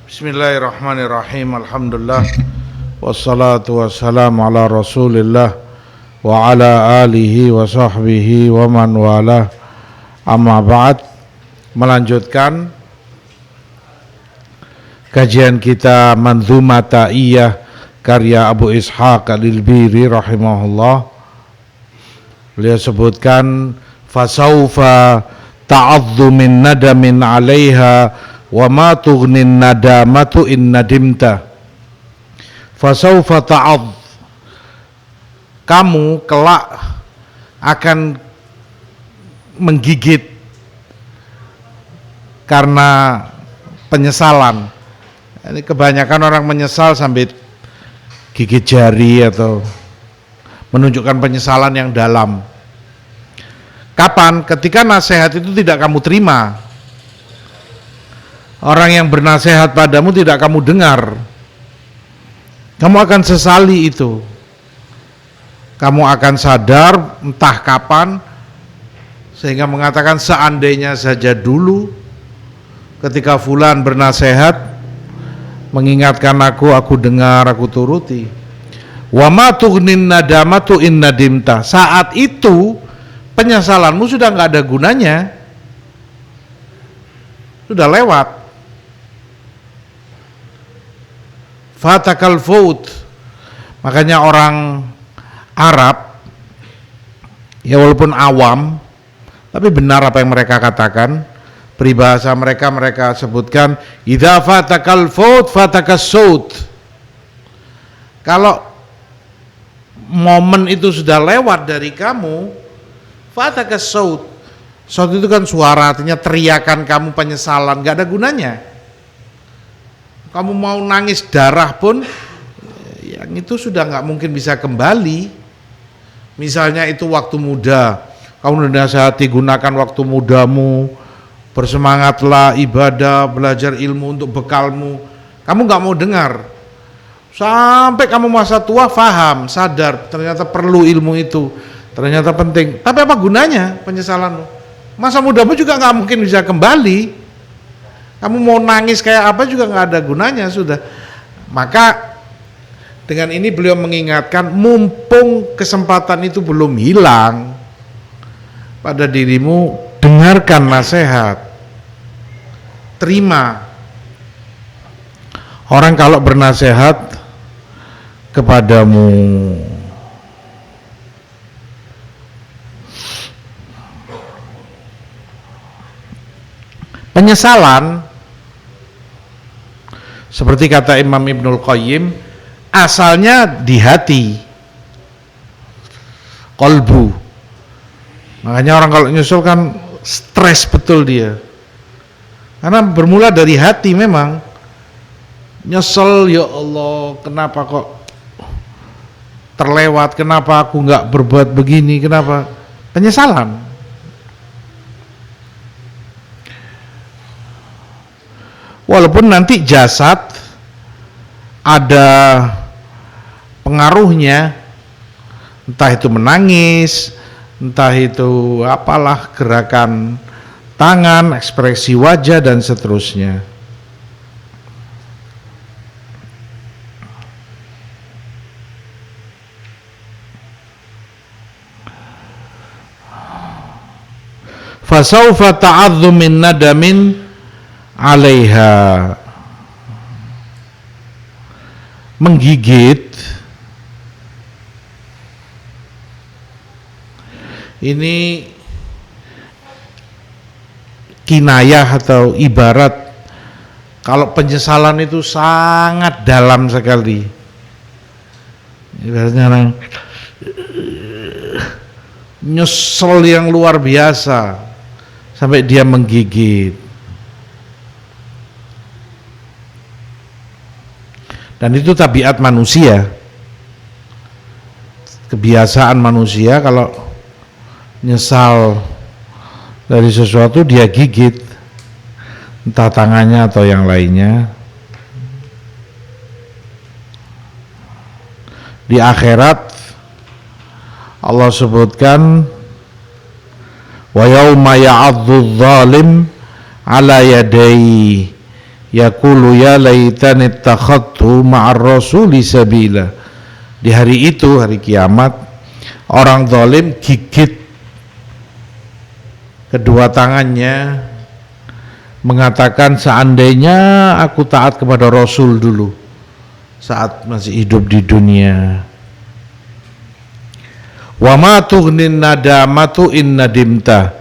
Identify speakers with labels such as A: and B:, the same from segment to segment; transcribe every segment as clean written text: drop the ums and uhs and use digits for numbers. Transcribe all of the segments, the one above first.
A: Bismillahirrahmanirrahim. Alhamdulillah wassalatu wassalamu ala Rasulillah wa ala alihi wa sahbihi wa man wala. Amma ba'd. Melanjutkan kajian kita Manzumat Ta'iyah karya Abu Ishaq Al-Ilbiri rahimahullah. Beliau sebutkan fasaufa ta'adzu min nadamin 'alaiha wa ma tughnin nadamatu in nadimta. Fasaufa ta'adz, kamu kelak akan menggigit karena penyesalan. Ini kebanyakan orang menyesal sampai gigit jari atau menunjukkan penyesalan yang dalam. Kapan? Ketika nasihat itu tidak kamu terima. Orang yang bernasehat padamu tidak kamu dengar. Kamu akan sesali itu. Kamu akan sadar entah kapan, sehingga mengatakan seandainya saja dulu ketika fulan bernasehat mengingatkan aku dengar, aku turuti. Wa ma tughnin nadamatu in nadimta. Saat itu penyesalanmu sudah nggak ada gunanya, sudah lewat. Fatakal faut. Makanya orang Arab, ya walaupun awam, tapi benar apa yang mereka katakan. Peribahasa mereka sebutkan idza fatakal faut fatakas saut. Kalau momen itu sudah lewat dari kamu, fatakas saut. Saut itu kan suara, artinya teriakan kamu penyesalan, gak ada gunanya. Kamu mau nangis darah pun yang itu sudah nggak mungkin bisa kembali. Misalnya itu waktu muda, kamu dinasihati gunakan waktu mudamu, bersemangatlah ibadah, belajar ilmu untuk bekalmu. Kamu nggak mau dengar. Sampai kamu masa tua faham, sadar ternyata perlu ilmu itu, ternyata penting. Tapi apa gunanya penyesalanmu? Masa mudamu juga nggak mungkin bisa kembali. Kamu mau nangis kayak apa juga nggak ada gunanya sudah. Maka dengan ini beliau mengingatkan, mumpung kesempatan itu belum hilang pada dirimu, dengarkan nasihat, terima. Orang kalau bernasihat kepadamu penyesalan, seperti kata Imam Ibnul Qayyim, asalnya di hati, kolbu. Makanya orang kalau nyusul kan stres betul dia, karena bermula dari hati. Memang nyesel, ya Allah kenapa kok terlewat, kenapa aku nggak berbuat begini, kenapa, penyesalan. Walaupun nanti jasad ada pengaruhnya, entah itu menangis, entah itu apalah, gerakan tangan, ekspresi wajah dan seterusnya. Fasaufa ta'adzu min nadamin 'alaiha, menggigit ini kinayah atau ibarat kalau penyesalan itu sangat dalam sekali. Ibaratnya orang nyesel yang luar biasa sampai dia menggigit. Dan itu tabiat manusia, kebiasaan manusia, kalau nyesal dari sesuatu dia gigit, entah tangannya atau yang lainnya. Di akhirat Allah sebutkan wa yauma ya'adzu dzalim ala yadayhi yaqulu ya laitani ittakhadtu ma'ar rasuli sabila. Di hari itu, hari kiamat, orang zalim gigit kedua tangannya mengatakan, seandainya aku taat kepada Rasul dulu saat masih hidup di dunia. Wa ma tughnin nadamatu in nadimta.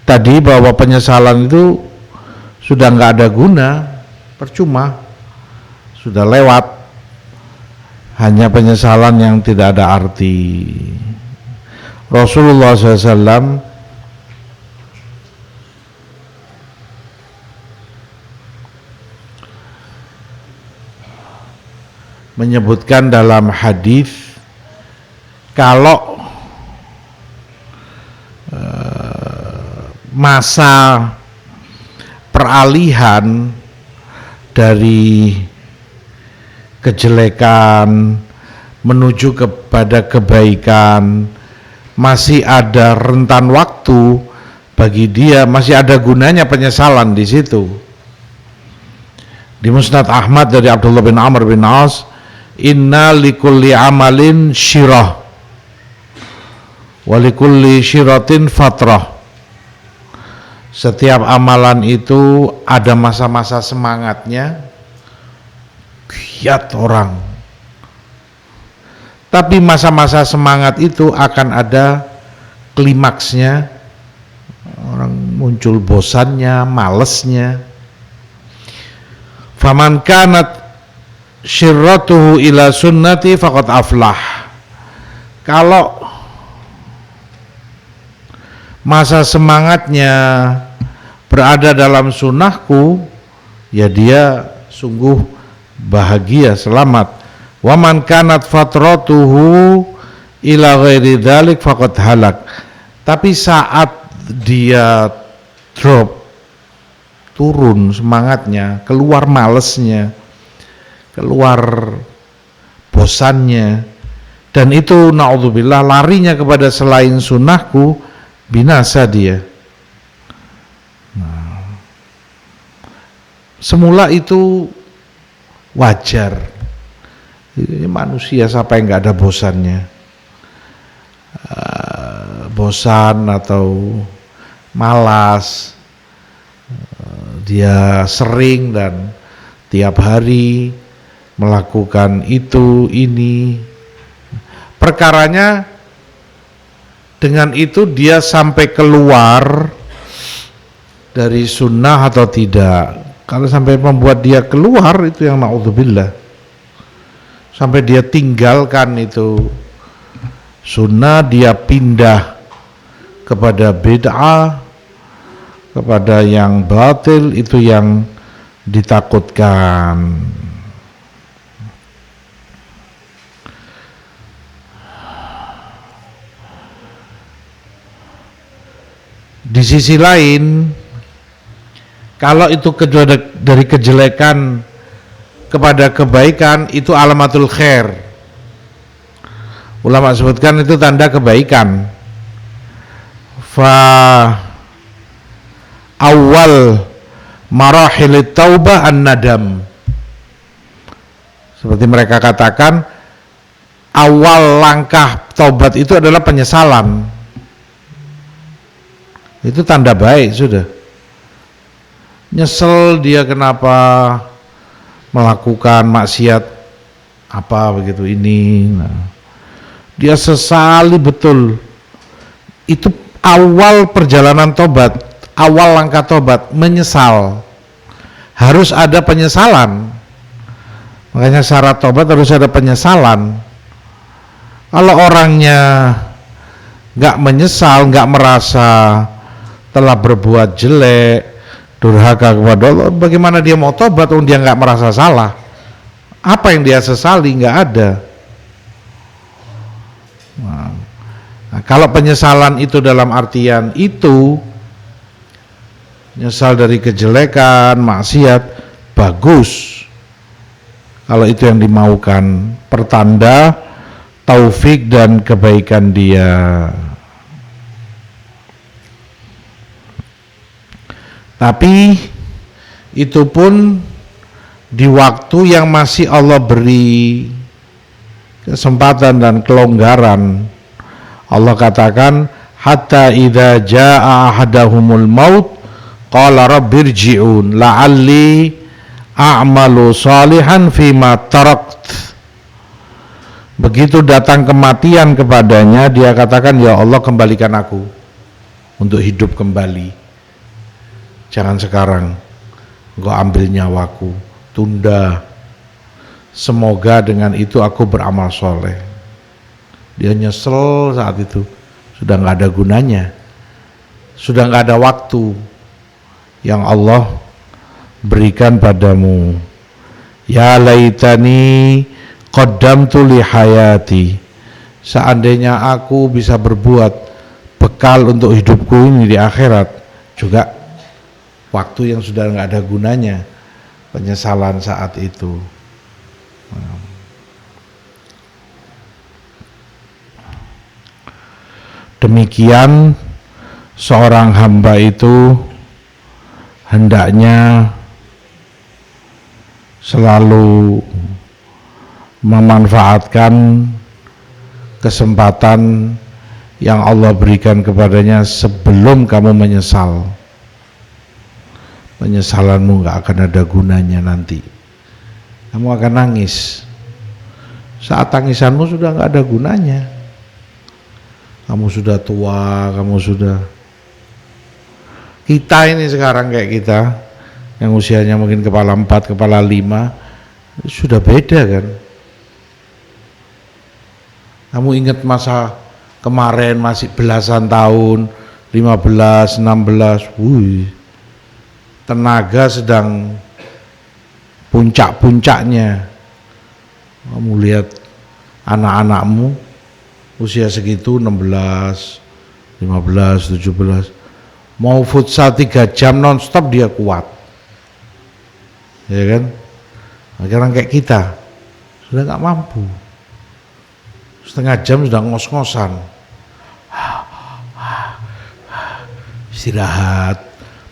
A: Tadi bahwa penyesalan itu sudah nggak ada guna, percuma, sudah lewat, hanya penyesalan yang tidak ada arti. Rasulullah SAW menyebutkan dalam hadis, kalau masa peralihan dari kejelekan menuju kepada kebaikan masih ada rentan waktu bagi dia, masih ada gunanya penyesalan di situ. Di Musnad Ahmad dari Abdullah bin Amr bin As, inna likulli amalin syirah wa likulli syiratin fatrah. Setiap amalan itu ada masa-masa semangatnya, giat orang. Tapi masa-masa semangat itu akan ada klimaksnya, orang muncul bosannya, malesnya. Faman kanat syirratuhu ila sunnati faqad aflah. Kalau masa semangatnya berada dalam sunnahku, ya dia sungguh bahagia, selamat. Wa man kanat fatratuhu ila ghairi dzalik faqad halak. Tapi saat dia drop, turun semangatnya, keluar malesnya, keluar bosannya, dan itu naudzubillah larinya kepada selain sunnahku, binasa dia. Nah, semula itu wajar. Ini manusia, siapa yang nggak ada bosannya? Bosan atau malas, dia sering dan tiap hari melakukan itu ini. Perkaranya dengan itu dia sampai keluar dari sunnah atau tidak. Kalau sampai membuat dia keluar, itu yang naudzubillah, sampai dia tinggalkan itu sunnah, dia pindah kepada bid'ah, kepada yang batil, itu yang ditakutkan. Di sisi lain, kalau itu dari kejelekan kepada kebaikan, itu alamatul khair. Ulama sebutkan itu tanda kebaikan. Fa awal marahilit taubah an-nadam. Seperti mereka katakan, awal langkah taubat itu adalah penyesalan. Itu tanda baik sudah. Nyesel dia kenapa melakukan maksiat apa begitu ini. Nah, dia sesali betul. Itu awal perjalanan tobat, awal langkah tobat, menyesal. Harus ada penyesalan. Makanya syarat tobat harus ada penyesalan. Kalau orangnya nggak menyesal, nggak merasa telah berbuat jelek, durhaka kepada Allah, bagaimana dia mau tobat kalau dia nggak merasa salah? Apa yang dia sesali? Nggak ada. Nah, kalau penyesalan itu dalam artian itu, nyesal dari kejelekan, maksiat, bagus. Kalau itu yang dimaukan, pertanda taufik dan kebaikan dia. Tapi itu pun di waktu yang masih Allah beri kesempatan dan kelonggaran. Allah katakan, hatta idza jaa ahadahumul maut qala rabbirji'un la'alli a'malu salihan fima tarakt. Begitu datang kematian kepadanya, dia katakan, ya Allah, kembalikan aku untuk hidup kembali. Jangan sekarang Engkau ambil nyawaku, tunda. Semoga dengan itu aku beramal soleh. Dia nyesel saat itu, sudah nggak ada gunanya, sudah nggak ada waktu yang Allah berikan padamu. Ya laitani qaddamtu li hayati, seandainya aku bisa berbuat bekal untuk hidupku ini di akhirat, juga waktu yang sudah nggak ada gunanya, penyesalan saat itu. Demikian seorang hamba itu hendaknya selalu memanfaatkan kesempatan yang Allah berikan kepadanya sebelum kamu menyesal. Penyesalanmu gak akan ada gunanya nanti. Kamu akan nangis. Saat tangisanmu sudah gak ada gunanya. Kamu sudah tua, kita ini sekarang kayak kita yang usianya mungkin kepala 4, kepala 5, sudah beda kan. Kamu ingat masa kemarin masih belasan tahun, 15, 16, tenaga sedang puncak-puncaknya. Kamu lihat anak-anakmu usia segitu 16, 15, 17, mau futsal 3 jam nonstop dia kuat, ya kan? Sekarang kayak kita sudah nggak mampu, setengah jam sudah ngos-ngosan, istirahat,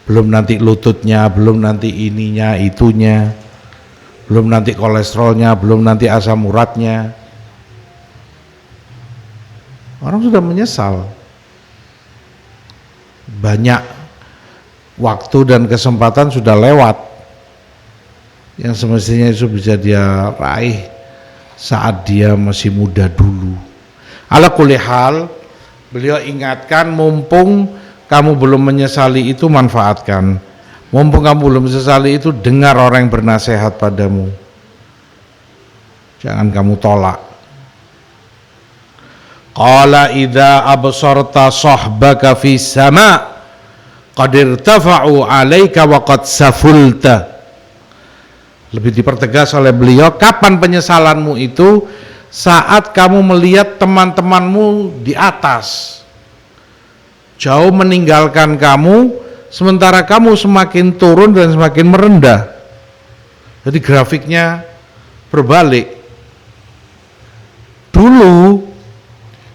A: belum nanti lututnya, belum nanti ininya, itunya, belum nanti kolesterolnya, belum nanti asam uratnya. Orang sudah menyesal. Banyak waktu dan kesempatan sudah lewat yang semestinya itu bisa dia raih saat dia masih muda dulu. Ala kulli hal, beliau ingatkan, mumpung kamu belum menyesali itu, manfaatkan. Mumpung kamu belum menyesali itu, dengar orang yang bernasihat padamu. Jangan kamu tolak. Qala idza absarta sahbaka fi sama qad irtafa'u 'alaika wa qad safulta. Lebih dipertegas oleh beliau, kapan penyesalanmu itu? Saat kamu melihat teman-temanmu di atas, jauh meninggalkan kamu, sementara kamu semakin turun dan semakin merendah. Jadi grafiknya berbalik. Dulu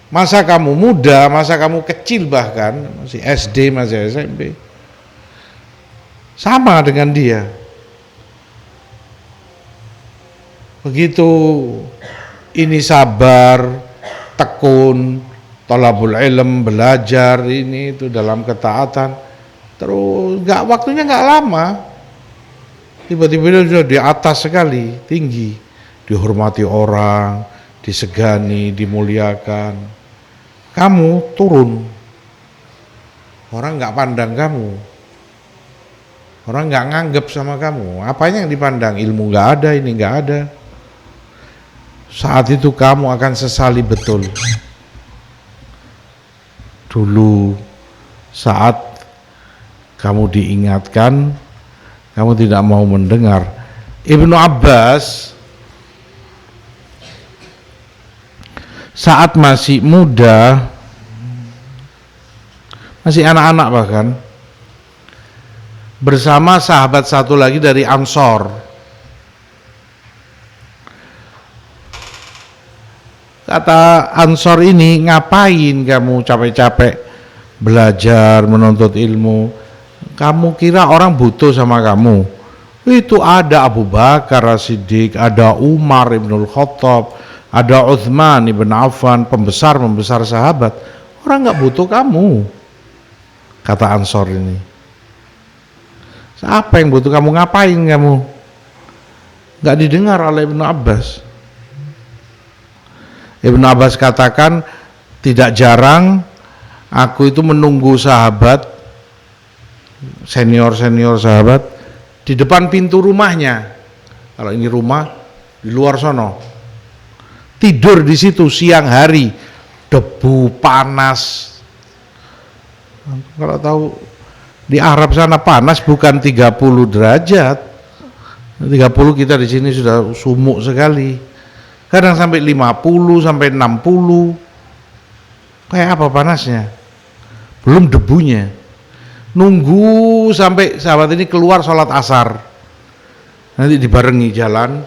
A: masa kamu muda, masa kamu kecil, bahkan masih SD, masih SMP, sama dengan dia. Begitu ini sabar, tekun, thalabul ilm, belajar ini itu dalam ketaatan, terus waktunya nggak lama, tiba-tiba dia sudah di atas sekali, tinggi, dihormati orang, disegani, dimuliakan. Kamu turun, orang nggak pandang kamu, orang nggak nganggep sama kamu. Apanya yang dipandang? Ilmu nggak ada, ini nggak ada. Saat itu kamu akan sesali betul. Dulu saat kamu diingatkan, kamu tidak mau mendengar. Ibnu Abbas saat masih muda, masih anak-anak bahkan, bersama sahabat satu lagi dari Ansor, kata Ansor ini, ngapain kamu capek-capek belajar menuntut ilmu? Kamu kira orang butuh sama kamu? Itu ada Abu Bakar As-Siddiq, ada Umar Ibnul Khattab, ada Uthman Ibn Affan, pembesar-pembesar sahabat. Orang nggak butuh kamu, kata Ansor ini. Apa yang butuh kamu, ngapain kamu? Nggak didengar oleh Ibnu Abbas. Ibnu Abbas katakan, tidak jarang aku itu menunggu sahabat, senior-senior sahabat, di depan pintu rumahnya. Kalau ini rumah di luar sono, tidur di situ siang hari, debu panas. Kalau tahu di Arab sana panas bukan 30 derajat. 30 kita di sini sudah sumuk sekali. Kadang sampai 50 sampai 60. Kayak apa panasnya? Belum debunya. Nunggu sampai sahabat ini keluar sholat asar, nanti dibarengi jalan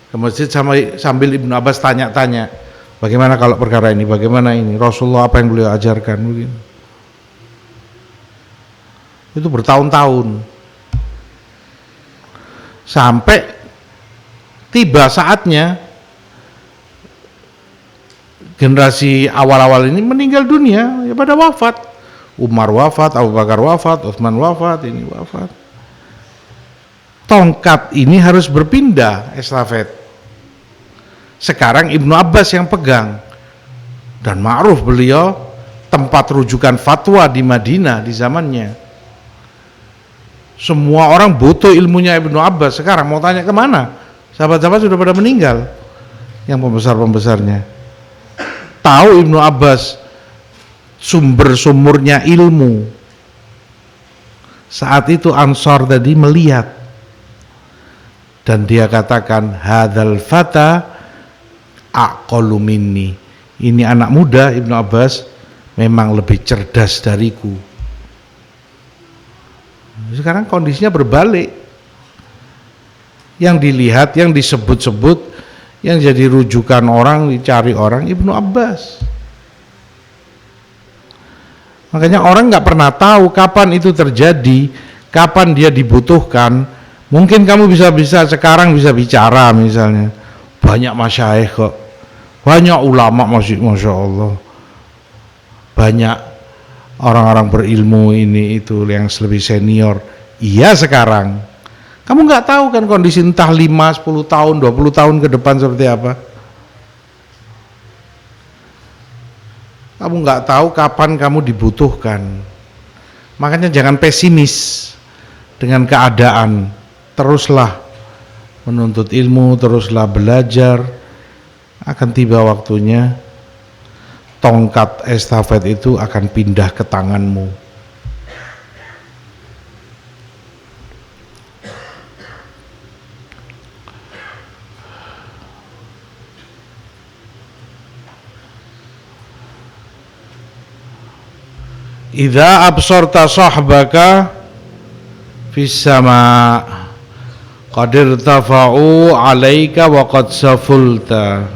A: ke masjid sambil Ibnu Abbas tanya-tanya, bagaimana kalau perkara ini, bagaimana ini, Rasulullah apa yang beliau ajarkan, begini. Itu bertahun-tahun sampai tiba saatnya generasi awal-awal ini meninggal dunia, ya pada wafat. Umar wafat, Abu Bakar wafat, Utsman wafat, ini wafat. Tongkat ini harus berpindah estafet. Sekarang Ibnu Abbas yang pegang, dan ma'ruf beliau tempat rujukan fatwa di Madinah di zamannya. Semua orang butuh ilmunya Ibnu Abbas. Sekarang mau tanya kemana? Sahabat-sahabat sudah pada meninggal, yang pembesar-pembesarnya. Tahu Ibnu Abbas sumber-sumurnya ilmu. Saat itu Ansor tadi melihat, dan dia katakan, hadzal fata aqallu minni. Ini anak muda Ibnu Abbas memang lebih cerdas dariku. Sekarang kondisinya berbalik. Yang dilihat, yang disebut-sebut, yang jadi rujukan orang, dicari orang, Ibnu Abbas. Makanya orang nggak pernah tahu kapan itu terjadi, kapan dia dibutuhkan. Mungkin kamu bisa sekarang bisa bicara misalnya, banyak masyayikh kok, banyak ulama masih, masya Allah, banyak orang-orang berilmu ini itu yang lebih senior. Iya sekarang, kamu nggak tahu kan kondisi entah 5, 10 tahun, 20 tahun ke depan seperti apa. Kamu nggak tahu kapan kamu dibutuhkan. Makanya jangan pesimis dengan keadaan. Teruslah menuntut ilmu, teruslah belajar. Akan tiba waktunya tongkat estafet itu akan pindah ke tanganmu. Idza absarta sahbaka fis sama qad irtafa'u 'alaika wa qad safulta.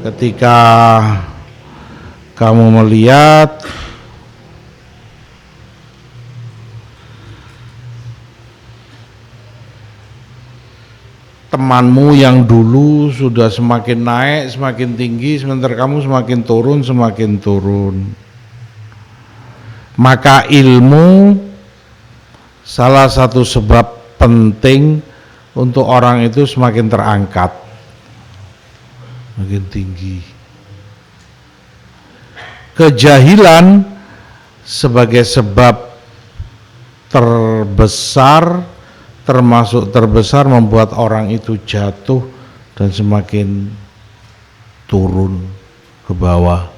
A: Ketika kamu melihat temanmu yang dulu sudah semakin naik, semakin tinggi, sementara kamu semakin turun, maka ilmu salah satu sebab penting untuk orang itu semakin terangkat, makin tinggi. Kejahilan sebagai sebab terbesar, termasuk terbesar membuat orang itu jatuh dan semakin turun ke bawah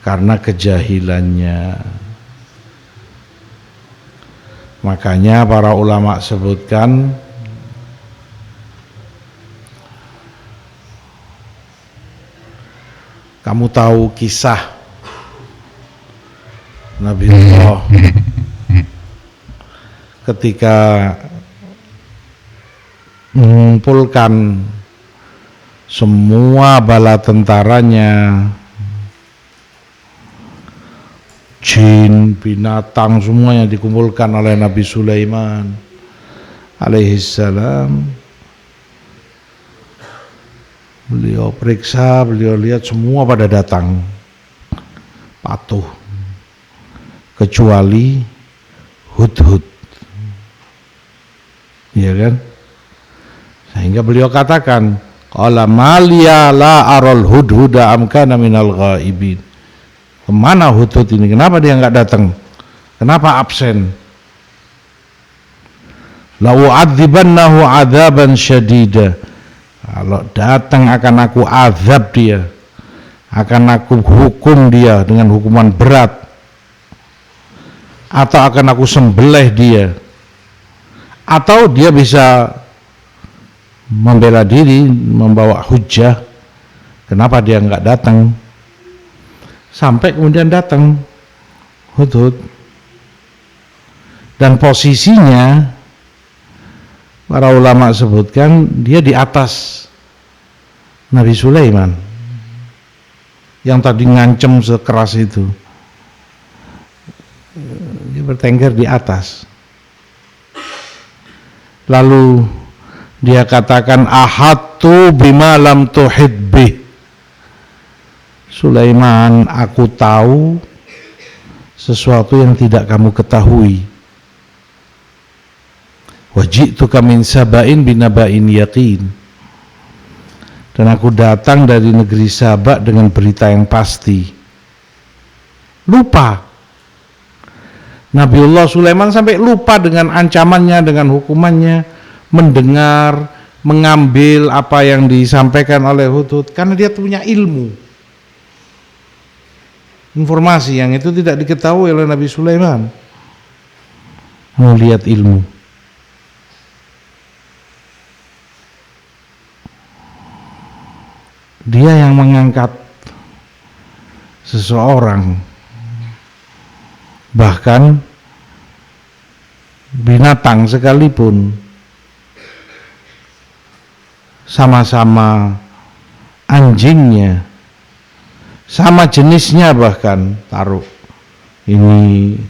A: karena kejahilannya. Makanya para ulama sebutkan kamu tahu kisah Nabiullah ketika mengumpulkan semua bala tentaranya, jin, binatang, semuanya dikumpulkan oleh Nabi Sulaiman. alaihissalam, beliau periksa, beliau lihat semua pada datang patuh kecuali Hudhud, ya kan? Sehingga beliau katakan, qala maliya la aral hudhuda am kana minal ghaibin. Kemana Hudhud ini? Kenapa dia nggak datang? Kenapa absen? La u'adzibannahu adzaban syadida. Kalau datang akan aku azab dia, akan aku hukum dia dengan hukuman berat, atau akan aku sembelih dia, atau dia bisa membela diri, membawa hujah. Kenapa dia nggak datang? Sampai kemudian datang Hudhud, dan posisinya para ulama sebutkan dia di atas Nabi Sulaiman yang tadi ngancem sekeras itu. Dia bertengger di atas. Lalu dia katakan, ahadtu bima lam tuhid bih. Sulaiman, aku tahu sesuatu yang tidak kamu ketahui. Waji'tuka min saba'in binaba'in yaqin. Dan aku datang dari negeri Sabak dengan berita yang pasti. Lupa. Nabiullah Sulaiman sampai lupa dengan ancamannya, dengan hukumannya, mendengar, mengambil apa yang disampaikan oleh Hudhud, karena dia punya ilmu, informasi yang itu tidak diketahui oleh Nabi Sulaiman. Melihat ilmu. Dia yang mengangkat seseorang, bahkan binatang sekalipun, sama-sama anjingnya, sama jenisnya, bahkan taruh ini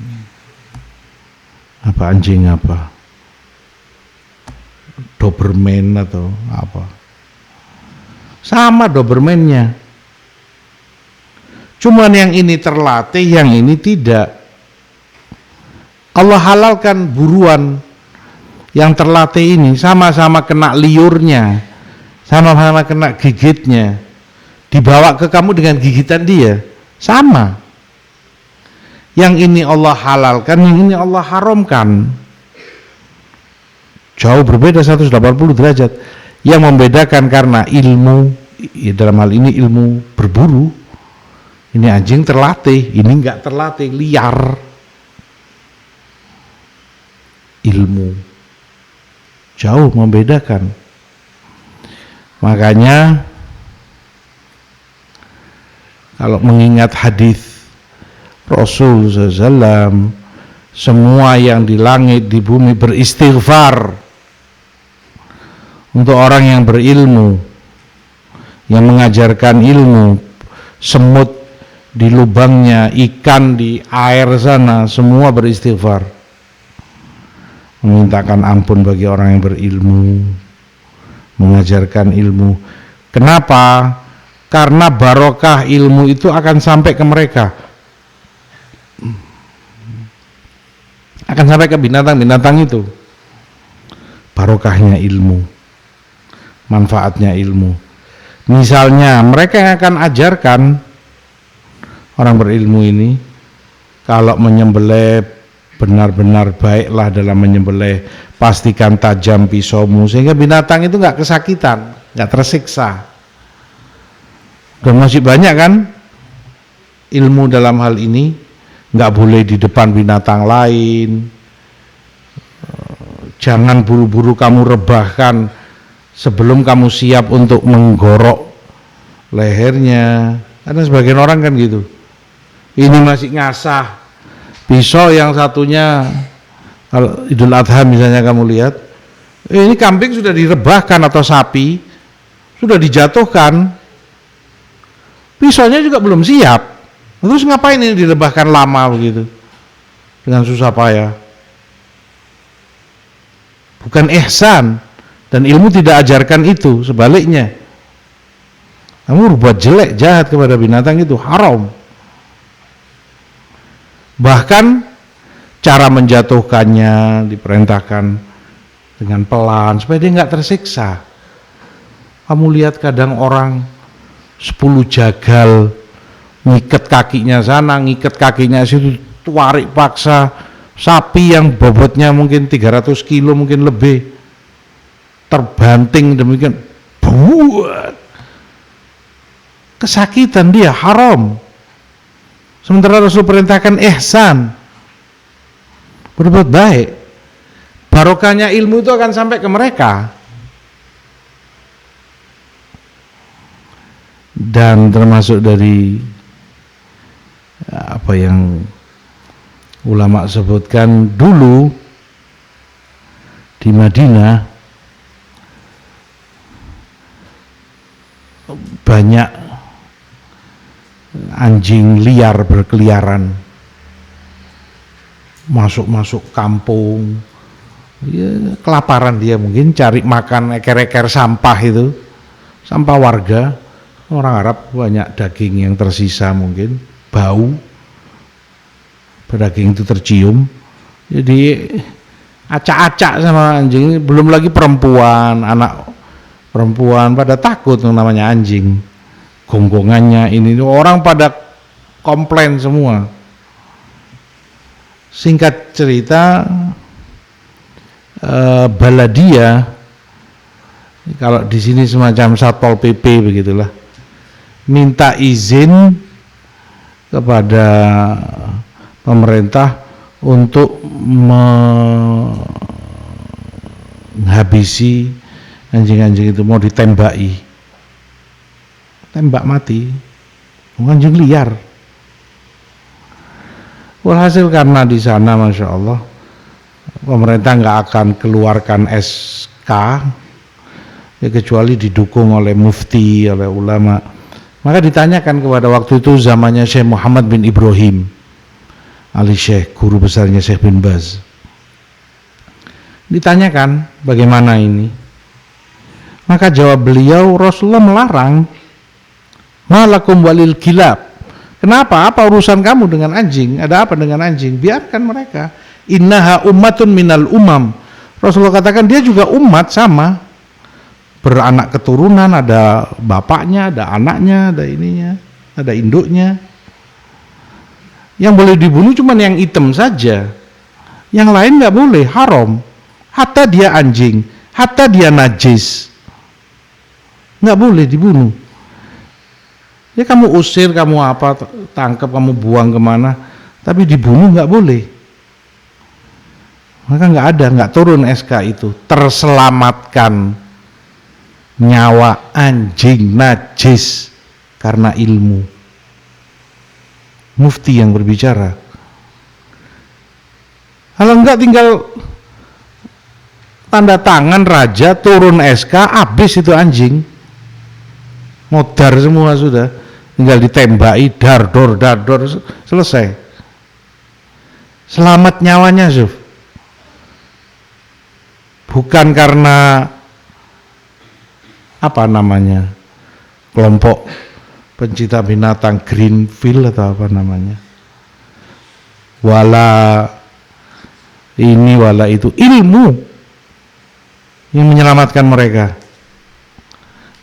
A: apa, anjing apa, Doberman atau apa, sama Dobermannya, cuman yang ini terlatih, yang ini tidak. Allah halalkan buruan yang terlatih ini, sama-sama kena liurnya, sama-sama kena gigitnya, dibawa ke kamu dengan gigitan dia, sama. Yang ini Allah halalkan, yang ini Allah haramkan. Jauh berbeda 180 derajat. Yang membedakan karena ilmu, ya dalam hal ini ilmu berburu. Ini anjing terlatih, ini enggak terlatih, liar. Ilmu jauh membedakan. Makanya kalau mengingat hadis Rasul SAW, semua yang di langit di bumi beristighfar untuk orang yang berilmu, yang mengajarkan ilmu. Semut di lubangnya, ikan di air sana, semua beristighfar, memintakan ampun bagi orang yang berilmu, mengajarkan ilmu. Kenapa? Karena barokah ilmu itu akan sampai ke mereka, akan sampai ke binatang-binatang itu. Barokahnya ilmu, manfaatnya ilmu. Misalnya mereka yang akan ajarkan orang berilmu ini, kalau menyembelih benar-benar baiklah dalam menyembelih, pastikan tajam pisaumu sehingga binatang itu nggak kesakitan, nggak tersiksa. Dan masih banyak kan ilmu dalam hal ini, nggak boleh di depan binatang lain, jangan buru-buru kamu rebahkan sebelum kamu siap untuk menggorok lehernya. Ada sebagian orang kan gitu, ini masih ngasah pisau, yang satunya kalau Idul Adha misalnya kamu lihat, ini kambing sudah direbahkan atau sapi sudah dijatuhkan, pisaunya juga belum siap, terus ngapain ini direbahkan lama begitu dengan susah payah? bukan ihsan, dan ilmu tidak ajarkan itu. Sebaliknya, kamu berbuat jelek, jahat kepada binatang itu haram. Bahkan cara menjatuhkannya diperintahkan dengan pelan supaya dia nggak tersiksa. Kamu lihat kadang orang 10 jagal ngikat kakinya sana, ngikat kakinya situ, tarik paksa sapi yang bobotnya mungkin 300 kilo mungkin lebih, terbanting demikian, buat kesakitan, dia haram. Sementara Rasul perintahkan ihsan, berbuat baik. Barokahnya ilmu itu akan sampai ke mereka. Dan termasuk dari apa yang ulama sebutkan dulu di Madinah, banyak anjing liar berkeliaran masuk kampung, ya, kelaparan dia mungkin cari makan eker-eker sampah itu, sampah warga. Orang Arab banyak daging yang tersisa, mungkin bau, daging itu tercium, jadi acak-acak sama anjing. Belum lagi perempuan, anak perempuan pada takut namanya anjing, gonggongannya ini, orang pada komplain semua. Singkat cerita, Baladia, kalau di sini semacam Satpol PP begitulah, minta izin kepada pemerintah untuk menghabisi anjing-anjing itu, mau ditembaki, tembak mati, anjing liar. Walhasil karena di sana Masya Allah pemerintah nggak akan keluarkan SK ya, kecuali didukung oleh mufti, oleh ulama. Maka ditanyakan kepada waktu itu zamannya Syekh Muhammad bin Ibrahim Ali Syekh, guru besarnya Syekh bin Baz. Ditanyakan bagaimana ini, maka jawab beliau, Rasulullah melarang. Malakum walil kilab, kenapa, apa urusan kamu dengan anjing, ada apa dengan anjing, biarkan mereka. Innaha ummatun minal umam, Rasulullah katakan dia juga umat, sama, beranak keturunan, ada bapaknya, ada anaknya, ada ininya, ada induknya. Yang boleh dibunuh cuma yang hitam saja, yang lain nggak boleh, haram. Hatta dia anjing, hatta dia najis, nggak boleh dibunuh. Ya kamu usir, kamu apa, tangkap, kamu buang kemana, tapi dibunuh nggak boleh. Maka nggak turun SK itu, terselamatkan nyawa anjing najis karena ilmu. Mufti yang berbicara. Kalau enggak tinggal tanda tangan raja, turun SK, habis itu anjing, modar semua sudah, tinggal ditembaki, dardor, selesai. Selamat nyawanya, Zuf. Bukan karena apa namanya, kelompok pencinta binatang Greenfield atau apa namanya, wala ini wala itu, ilmu yang menyelamatkan mereka.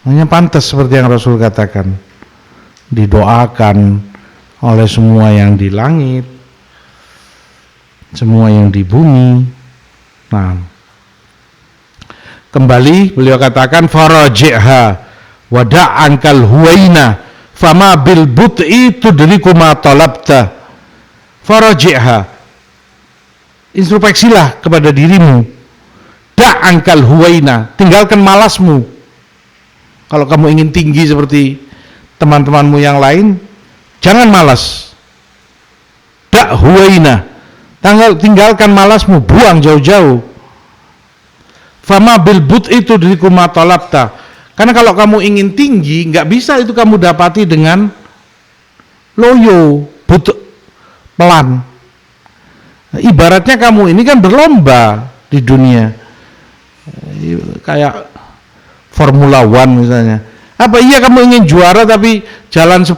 A: Hanya pantas seperti yang Rasul katakan, didoakan oleh semua yang di langit, semua yang di bumi. Nah, kembali beliau katakan faraji'ha wada'ankal huwaina fama bil but'i tudriku ma talabta. Faraji'ha, introspeksilah kepada dirimu, da'ankal huwaina, tinggalkan malasmu. Kalau kamu ingin tinggi seperti teman-temanmu yang lain, jangan malas. Da' huwaina, tinggalkan malasmu, buang jauh-jauh. Fama bil but itu dari kumatalabta, karena kalau kamu ingin tinggi, nggak bisa itu kamu dapati dengan loyo, but, pelan. Ibaratnya kamu ini kan berlomba di dunia, kayak Formula One misalnya. Apa iya kamu ingin juara tapi jalan 10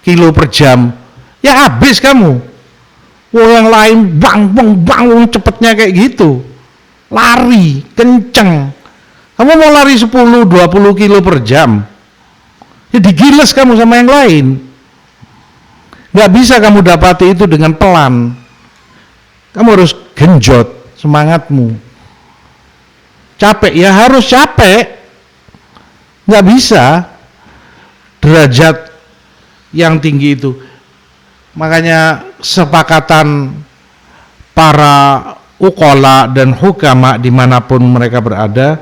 A: kilo per jam? Ya habis kamu. Yang lain bang cepetnya kayak gitu. Lari kenceng. Kamu mau lari 10-20 kilo per jam, ya digiles kamu sama yang lain. Gak bisa kamu dapati itu dengan pelan. Kamu harus genjot semangatmu. Capek ya harus capek. Gak bisa derajat yang tinggi itu. Makanya sepakatan para uqala dan hukama dimanapun mereka berada,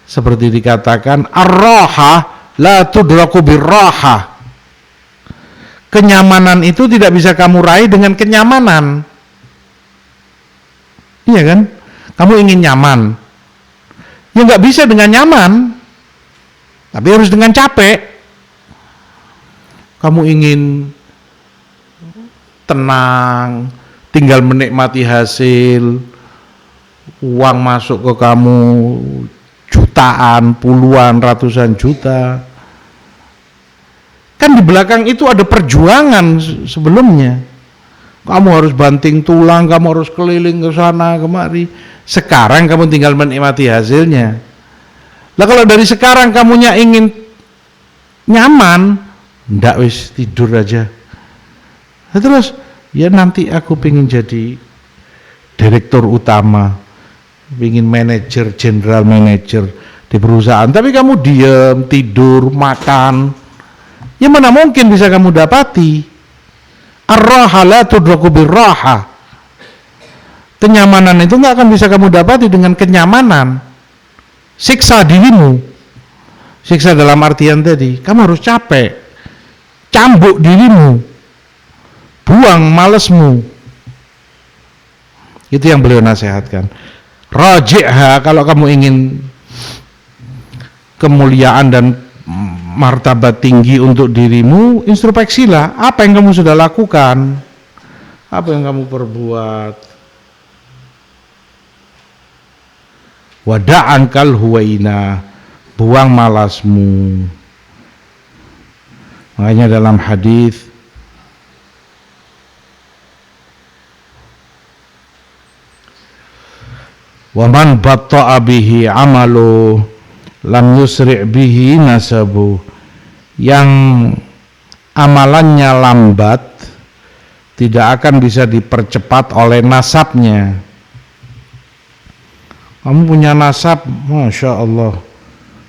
A: seperti dikatakan ar-raha la tudraku birraha. Kenyamanan itu tidak bisa kamu raih dengan kenyamanan. Iya kan? Kamu ingin nyaman, ya nggak bisa dengan nyaman, tapi harus dengan capek. Kamu ingin tenang, tinggal menikmati hasil, uang masuk ke kamu jutaan, puluhan, ratusan juta. Kan di belakang itu ada perjuangan sebelumnya. Kamu harus banting tulang, kamu harus keliling ke sana kemari. Sekarang kamu tinggal menikmati hasilnya. Lah kalau dari sekarang kamunya ingin nyaman, ndak wis tidur aja. Nah, terus ya nanti aku pengen jadi direktur utama, pengen manajer, general manager di perusahaan, tapi kamu diem, tidur, makan, ya mana mungkin bisa kamu dapati. Ar-raha la tudraku birraha. Kenyamanan itu nggak akan bisa kamu dapati dengan kenyamanan. Siksa dirimu, siksa dalam artian tadi, kamu harus capek, cambuk dirimu, buang malesmu. Itu yang beliau nasihatkan. Raji'ha, kalau kamu ingin kemuliaan dan martabat tinggi untuk dirimu, introspeksilah apa yang kamu sudah lakukan, apa yang kamu perbuat. Wada'ankal huwaina, buang malasmu. Makanya dalam hadis wa man batta'a bihi amalu lam yusri' bihi nasabu, yang amalannya lambat tidak akan bisa dipercepat oleh nasabnya. Kamu punya nasab, Masya Allah,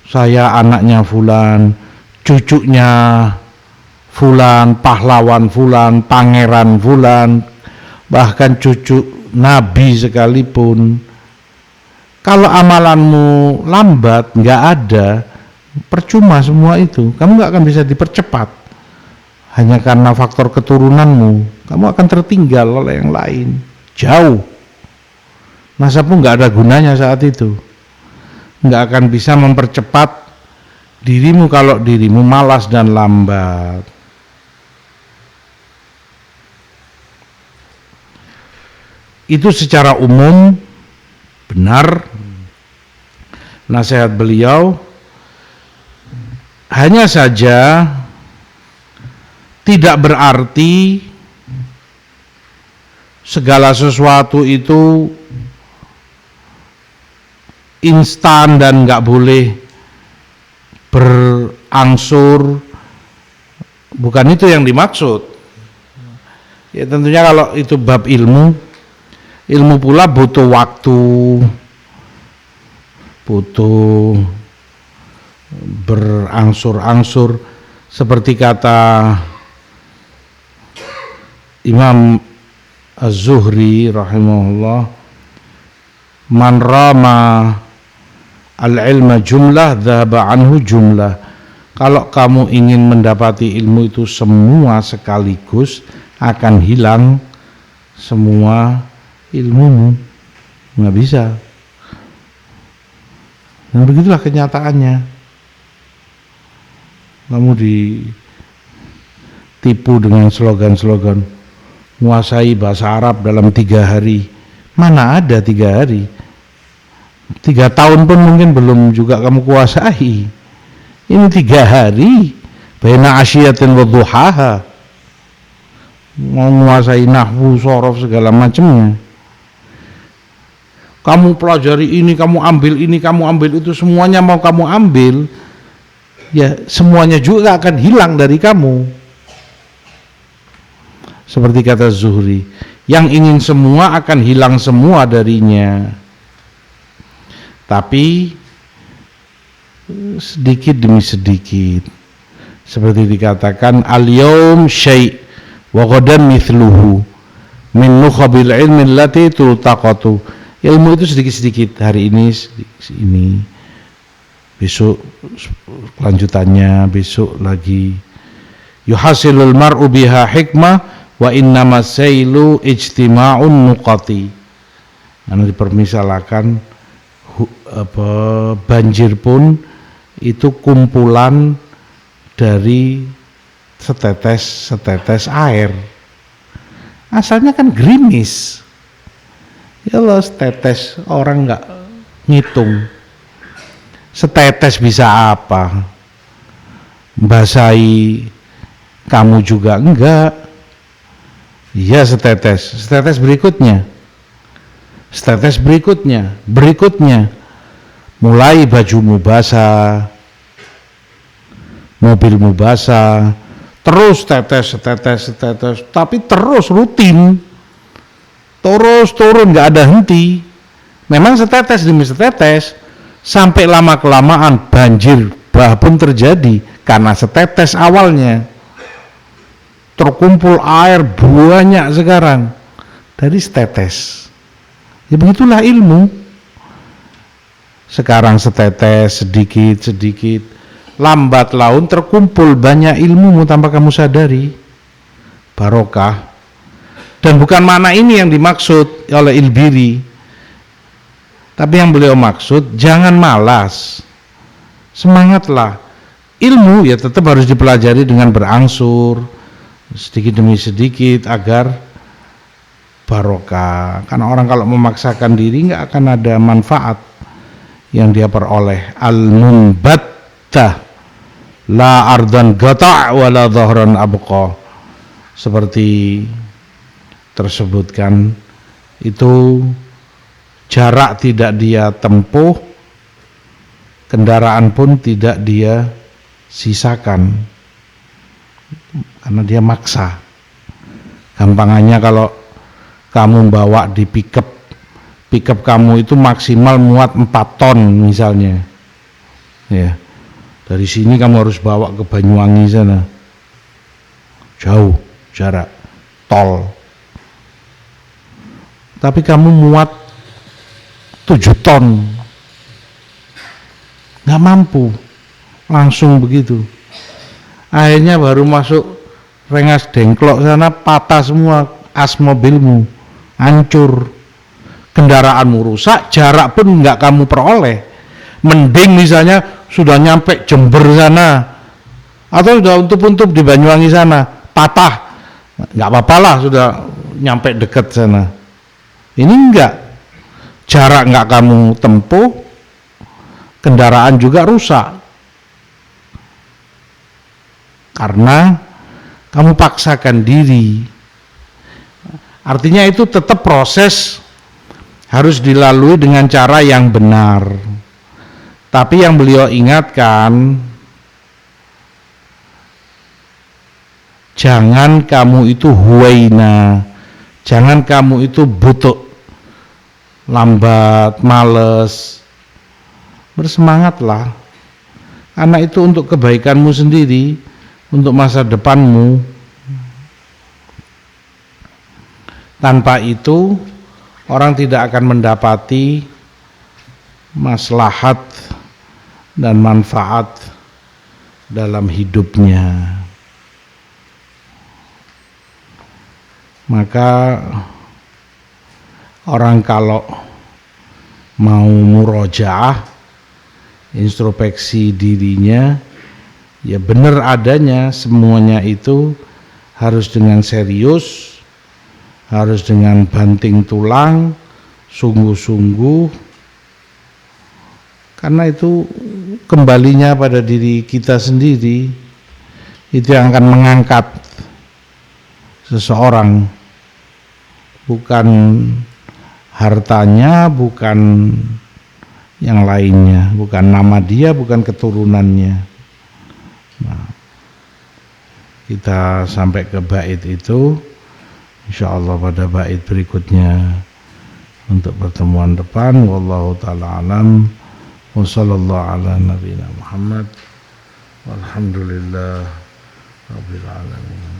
A: saya anaknya fulan, cucunya fulan, pahlawan fulan, pangeran fulan, bahkan cucu nabi sekalipun. Kalau amalanmu lambat, nggak ada, percuma semua itu. Kamu nggak akan bisa dipercepat. Hanya karena faktor keturunanmu, kamu akan tertinggal oleh yang lain. Jauh. Nasabmu nggak ada gunanya saat itu. Nggak akan bisa mempercepat dirimu kalau dirimu malas dan lambat. Itu secara umum benar nasihat beliau. Hanya saja tidak berarti segala sesuatu itu instan dan nggak boleh berangsur. Bukan itu yang dimaksud. Ya tentunya kalau itu bab ilmu pula butuh waktu, butuh berangsur-angsur, seperti kata Imam Az-Zuhri rahimahullah, man rama al-ilma jumlah dhahaba anhu jumlah. Kalau kamu ingin mendapati ilmu itu semua sekaligus, akan hilang semua ilmumu. Nggak bisa. Dan begitulah kenyataannya. Kamu ditipu dengan slogan-slogan menguasai bahasa Arab dalam 3 hari. Mana ada 3 hari?
B: 3 tahun pun mungkin belum juga kamu kuasai. Ini 3 hari baina asyiatin wa duhaha, mau menguasai nahwu, sorof, segala macamnya. Kamu pelajari ini, kamu ambil itu, semuanya mau kamu ambil, ya semuanya juga akan hilang dari kamu. Seperti kata Zuhri, yang ingin semua akan hilang semua darinya. Tapi sedikit demi sedikit, seperti dikatakan al-yaum syai' wa ghadan mithluhu min nukhabil ilmi allati tultaqatu. Ilmu itu sedikit-sedikit, hari ini ini, besok lanjutannya, besok lagi. Yuhasilul mar'u biha hikmah wa innama sailu ijtima'un nuqati. Anu dipermisalkan banjir pun itu kumpulan dari setetes air. Asalnya kan gerimis, ya Allah, setetes, orang nggak ngitung setetes bisa apa, basahi kamu juga enggak. Iya, setetes berikutnya, mulai bajumu basah, mobilmu basah, terus tetes, tapi terus rutin, terus turun, nggak ada henti. Memang setetes demi setetes, sampai lama kelamaan banjir bah pun terjadi karena setetes awalnya. Terkumpul air banyak sekarang dari setetes. Ya begitulah ilmu. Sekarang setetes, sedikit, lambat laun terkumpul banyak ilmumu tanpa kamu sadari. Barokah. Dan bukan mana ini yang dimaksud oleh Ilbiri, tapi yang beliau maksud, jangan malas, semangatlah. Ilmu ya tetap harus dipelajari dengan berangsur, sedikit demi sedikit, agar barokah. Karena orang kalau memaksakan diri nggak akan ada manfaat yang dia peroleh. Al-munbattah la ardan gata' wa la dhahran abqa, seperti tersebutkan, itu jarak tidak dia tempuh, kendaraan pun tidak dia sisakan karena dia maksa. Gampangannya kalau kamu bawa di pickup kamu itu maksimal muat 4 ton misalnya, ya, dari sini kamu harus bawa ke Banyuwangi sana, jauh jarak, tol, tapi kamu muat 7 ton, nggak mampu, langsung begitu. Akhirnya baru masuk Rengas Dengklok sana, patah semua as mobilmu, hancur, kendaraanmu rusak, jarak pun nggak kamu peroleh. Mending misalnya sudah nyampe Jember sana, atau sudah untup-untup di Banyuwangi sana, patah, nggak apa-apa lah, sudah nyampe deket sana. Ini enggak, jarak nggak kamu tempuh, kendaraan juga rusak, karena kamu paksakan diri. Artinya itu tetap proses harus dilalui dengan cara yang benar. Tapi yang beliau ingatkan, jangan kamu itu huwaina, jangan kamu itu butuh, lambat, males. Bersemangatlah, karena itu untuk kebaikanmu sendiri, untuk masa depanmu. Tanpa itu orang tidak akan mendapati maslahat dan manfaat dalam hidupnya. Maka orang kalau mau murojaah, introspeksi dirinya, ya benar adanya, semuanya itu harus dengan serius, harus dengan banting tulang, sungguh-sungguh, karena itu kembalinya pada diri kita sendiri, itu yang akan mengangkat seseorang, bukan hartanya, bukan yang lainnya, bukan nama dia, bukan keturunannya. Nah, kita sampai ke bait itu insyaallah pada bait berikutnya untuk pertemuan depan. Wallahu ta'ala alam wa sallallahu ala nabiyina Muhammad walhamdulillah rabbil alamin.